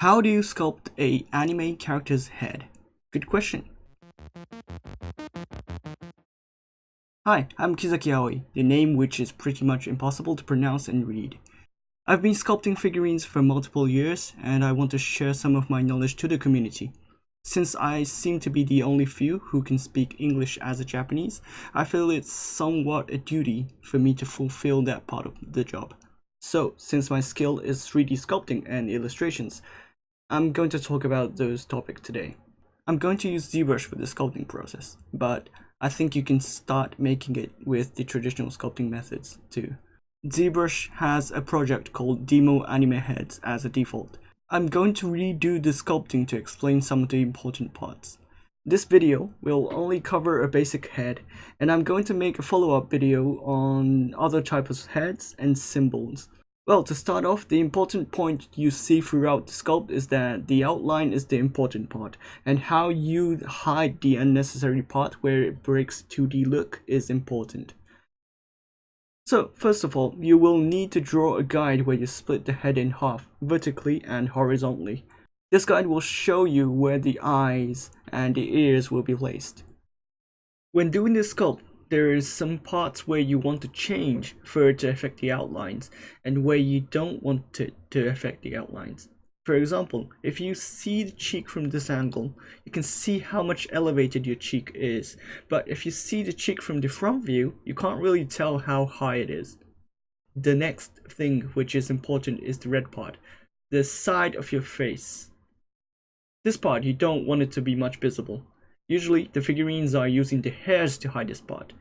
How do you sculpt a anime character's head? Good question. Hi, I'm Sakaki-Kaoru, the name which is pretty much impossible to pronounce and read. I've been sculpting figurines for multiple years, and I want to share some of my knowledge to the community. Since I seem to be the only few who can speak English as a Japanese, I feel it's somewhat a duty for me to fulfill that part of the job. So, since my skill is 3D sculpting and illustrations, I'm going to talk about those topics today. I'm going to use ZBrush for the sculpting process, but I think you can start making it with the traditional sculpting methods too. ZBrush has a project called Demo Anime Heads as a default. I'm going to redo the sculpting to explain some of the important parts. This video will only cover a basic head, and I'm going to make a follow-up video on other types of heads and symbols. Well, to start off, the important point you see throughout the sculpt is that the outline is the important part, and how you hide the unnecessary part where it breaks 2D look is important. So, first of all, you will need to draw a guide where you split the head in half, vertically and horizontally. This guide will show you where the eyes and the ears will be placed. When doing this sculpt, there is some parts where you want to change for it to affect the outlines, and where you don't want it to affect the outlines. For example, if you see the cheek from this angle, you can see how much elevated your cheek is, but if you see the cheek from the front view, you can't really tell how high it is. The next thing which is important is the red part, the side of your face. This part you don't want it to be much visible. Usually, the figurines are using the hairs to hide this part.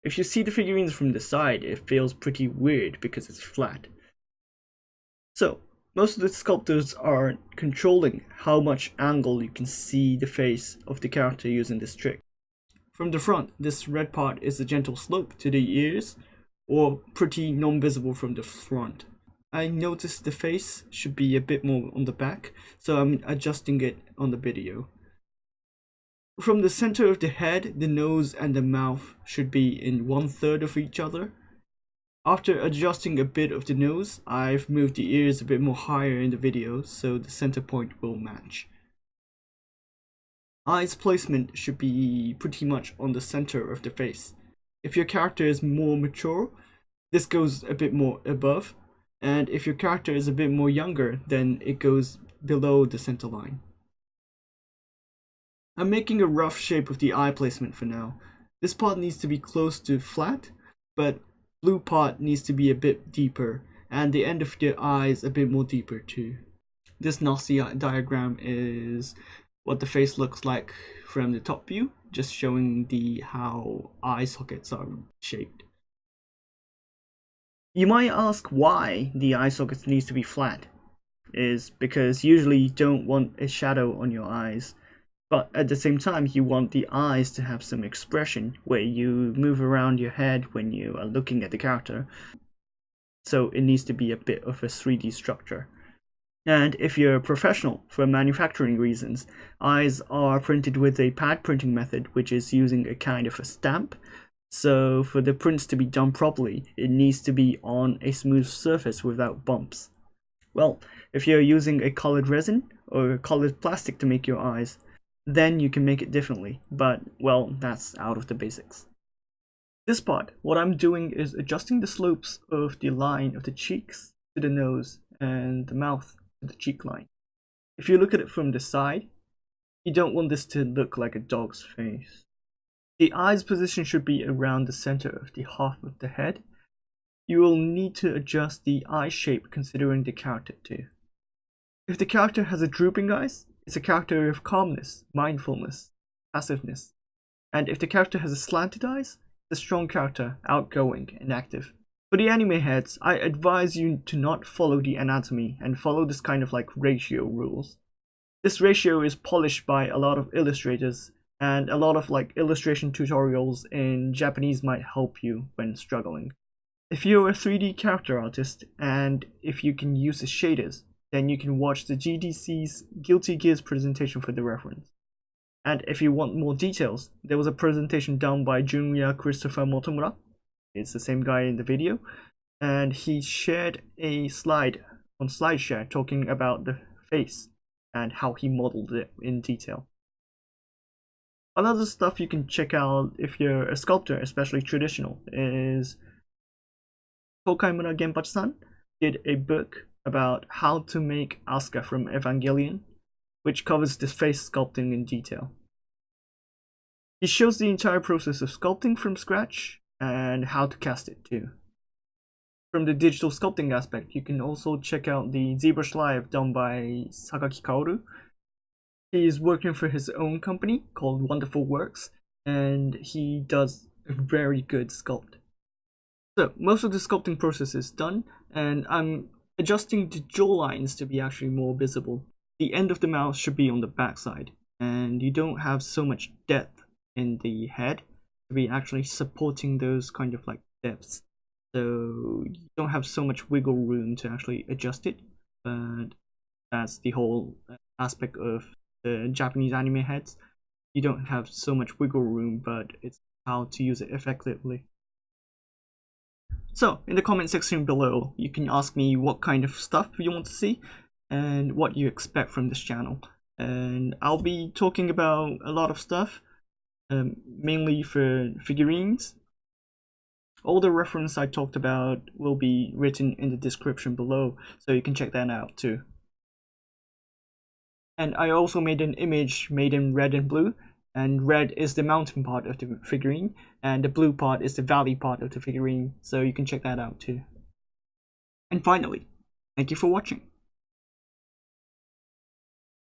If you see the figurines from the side, it feels pretty weird because it's flat. So, most of the sculptors are controlling how much angle you can see the face of the character using this trick. From the front, this red part is a gentle slope to the ears, or pretty non-visible from the front. I noticed the face should be a bit more on the back, so I'm adjusting it on the video. From the center of the head, the nose and the mouth should be in 1/3 of each other. After adjusting a bit of the nose, I've moved the ears a bit more higher in the video so the center point will match. Eyes placement should be pretty much on the center of the face. If your character is more mature, this goes a bit more above, and if your character is a bit more younger, then it goes below the center line. I'm making a rough shape of the eye placement for now. This part needs to be close to flat, but blue part needs to be a bit deeper, and the end of the eyes a bit more deeper too. This Nazi diagram is what the face looks like from the top view, just showing how eye sockets are shaped. You might ask why the eye sockets needs to be flat. Is because usually you don't want a shadow on your eyes. But at the same time, you want the eyes to have some expression where you move around your head when you are looking at the character. So it needs to be a bit of a 3D structure. And if you're a professional for manufacturing reasons, eyes are printed with a pad printing method, which is using a kind of a stamp. So for the prints to be done properly, it needs to be on a smooth surface without bumps. Well, if you're using a colored resin or colored plastic to make your eyes, then you can make it differently, but well, that's out of the basics. This part, what I'm doing is adjusting the slopes of the line of the cheeks to the nose and the mouth to the cheek line. If you look at it from the side, you don't want this to look like a dog's face. The eye's position should be around the center of the half of the head. You will need to adjust the eye shape considering the character too. If the character has a drooping eyes, it's a character of calmness, mindfulness, passiveness. And if the character has a slanted eyes, it's a strong character, outgoing and active. For the anime heads, I advise you to not follow the anatomy and follow this kind of like ratio rules. This ratio is polished by a lot of illustrators, and a lot of like illustration tutorials in Japanese might help you when struggling. If you're a 3D character artist and if you can use the shaders, then you can watch the GDC's Guilty Gears presentation for the reference. And if you want more details, there was a presentation done by Junya Christopher Motomura. It's the same guy in the video, and he shared a slide on SlideShare talking about the face and how he modeled it in detail. Another stuff you can check out if you're a sculptor, especially traditional, is Toukaimura Genpachi-san did a book about how to make Aska from Evangelion, which covers the face sculpting in detail. He shows the entire process of sculpting from scratch and how to cast it too. From the digital sculpting aspect, you can also check out the ZBrushLive done by Sakaki-Kaoru. He is working for his own company called Wonderful Works, and he does a very good sculpt. So most of the sculpting process is done, and I'm adjusting the jaw lines to be actually more visible. The end of the mouth should be on the back side, and you don't have so much depth in the head to be actually supporting those kind of like depths. So you don't have so much wiggle room to actually adjust it, but that's the whole aspect of the Japanese anime heads. You don't have so much wiggle room, but it's how to use it effectively. So in the comment section below, you can ask me what kind of stuff you want to see and what you expect from this channel. And I'll be talking about a lot of stuff, mainly for figurines. All the reference I talked about will be written in the description below, so you can check that out too. And I also made an image made in red and blue, and red is the mountain part of the figurine, and the blue part is the valley part of the figurine, so you can check that out too. And finally, thank you for watching.